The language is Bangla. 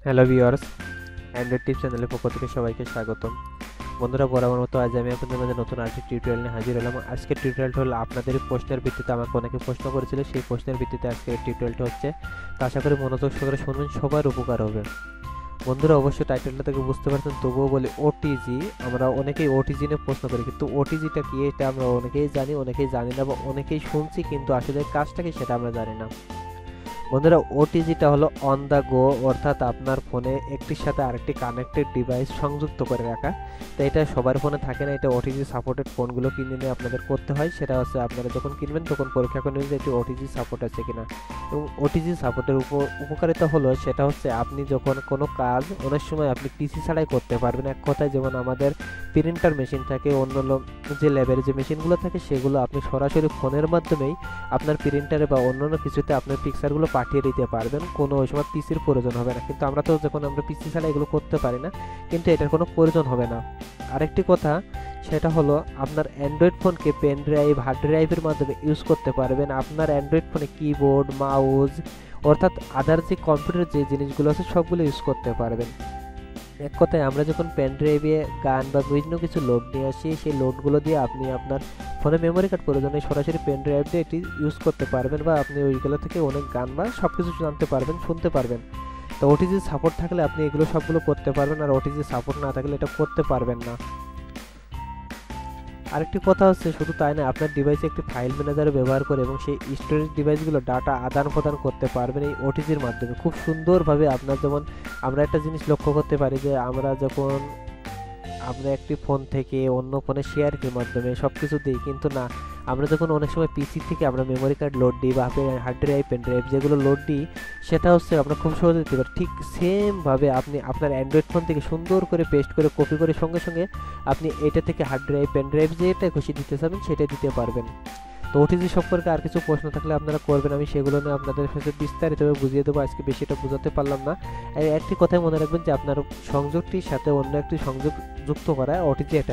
হ্যালো ভিউয়ার্স, অ্যান্ড্রয়েড টিপস চ্যানেলের পক্ষ থেকে সবাইকে স্বাগতম। বন্ধুরা, বরাবর মতো আজ আমি আপনাদের মাঝে নতুন আরেকটি টিউটোরিয়াল নিয়ে হাজির হলাম। আজকের টিউটোরিয়ালটা হলো আপনাদের প্রশ্নের ভিত্তিতে, আমাকে অনেকে প্রশ্ন করেছিল, সেই প্রশ্নের ভিত্তিতে আজকের টিউটোরিয়ালটা হচ্ছে। তো আশা করি মনোযোগ সহকারে শুনবেন, সবার উপকার হবে। বন্ধুরা, অবশ্যই টাইটেলটা থেকে বুঝতে পারছেন, তবুও বলি ওটিজি। আমরা অনেকেই ওটিজি নিয়ে প্রশ্ন করি, কিন্তু ওটিজিটা কি এটা আমরা অনেকেই জানি, অনেকেই জানি না, বা অনেকেই শুনছি কিন্তু আসলে কাজটা কি সেটা আমরা জানি না। বন্ধুরা, ওটিজিটা হলো অন দ্য গো, অর্থাৎ আপনার ফোনে একটির সাথে আরেকটি কানেক্টেড ডিভাইস সংযুক্ত করে রাখা। তো এটা সবার ফোনে থাকে না, এটা ওটিজি সাপোর্টেড ফোনগুলো কিনে নিয়ে আপনাদের করতে হয়। সেটা হচ্ছে আপনারা যখন কিনবেন তখন পরীক্ষা করে নেবেন যে এটি ওটিজি সাপোর্ট আছে কিনা। এবং ওটিজি সাপোর্টের উপকারিতা হলো সেটা হচ্ছে আপনি যখন কোনো কাজ অনেক সময় আপনি পিসি ছাড়াই করতে পারবেন। এক কথায়, যেমন আমাদের প্রিন্টার মেশিন থাকে, অন্য যে ল্যাবের যে মেশিনগুলো থাকে, সেগুলো আপনি সরাসরি ফোনের মাধ্যমেই আপনার প্রিন্টারে বা অন্যান্য কিছুতে আপনার পিকচারগুলো পাঠিয়ে দিতে পারবেন। কোনো ওই সময় পিসির প্রয়োজন হবে না। কিন্তু আমরা তো যখন আমরা পিসি ছাড়া এগুলো করতে পারি না, কিন্তু এটার কোনো প্রয়োজন হবে না। আরেকটি কথা, সেটা হলো আপনার অ্যান্ড্রয়েড ফোনকে পেন ড্রাইভ, হার্ড ড্রাইভের মাধ্যমে ইউজ করতে পারবেন। আপনার অ্যান্ড্রয়েড ফোনে কিবোর্ড, মাউস, অর্থাৎ আদার যে কম্পিউটার যে জিনিসগুলো আছে সবগুলো ইউজ করতে পারবেন। এক কথায়, আমরা যখন পেন ড্রাইভে গান বা বিভিন্ন কিছু লোড নিয়ে আসি, সেই লোডগুলো দিয়ে আপনি আপনার ফোনে মেমোরি কার্ড প্রয়োজনে সরাসরি পেন ড্রাইভ দিয়ে এটি ইউজ করতে পারবেন, বা আপনি ওইগুলো থেকে অনেক গান বা সব কিছু জানতে পারবেন, শুনতে পারবেন। তো ওটিজি সাপোর্ট থাকলে আপনি এগুলো সবগুলো করতে পারবেন, আর ওটিজি সাপোর্ট না থাকলে এটা করতে পারবেন না। আরেকটি কথা হচ্ছে, শুধু তাই না, আপনার ডিভাইসে একটি ফাইল ম্যানেজার ব্যবহার করে এবং সেই স্টোরেজ ডিভাইসগুলো ডাটা আদান প্রদান করতে পারবেন এই ওটিজির মাধ্যমে খুব সুন্দরভাবে। আপনার যেমন আমরা একটা জিনিস লক্ষ্য করতে পারি যে আমরা যখন আমরা একটি ফোন থেকে অন্য ফোনে শেয়ারের মাধ্যমে সব কিছু দিই, কিন্তু না, আমরা যখন অনেক সময় পিসি থেকে আমরা মেমোরি কার্ড লোড দিই বা হার্ড ড্রাইভ, পেন ড্রাইভ যেগুলো লোড দিই, সেটা হচ্ছে আমরা খুব সহজে দিতে পারি। ঠিক সেমভাবে আপনি আপনার অ্যান্ড্রয়েড ফোন থেকে সুন্দর করে পেস্ট করে কপি করে সঙ্গে সঙ্গে আপনি এটা থেকে হার্ড ড্রাইভ, পেন ড্রাইভ যেটা খুশি দিতে চাবেন সেটাই দিতে পারবেন। তো ওটিজি সম্পর্কে আর কিছু প্রশ্ন থাকলে আপনারা করবেন, আমি সেগুলো নিয়ে আপনাদের সাথে বিস্তারিতভাবে বুঝিয়ে দেবো। আজকে বেশি এটা বোঝাতে পারলাম না। একটি কথাই মনে রাখবেন যে আপনার সংযোগটির সাথে অন্য একটি সংযোগ যুক্ত করা ওটিজি এটা।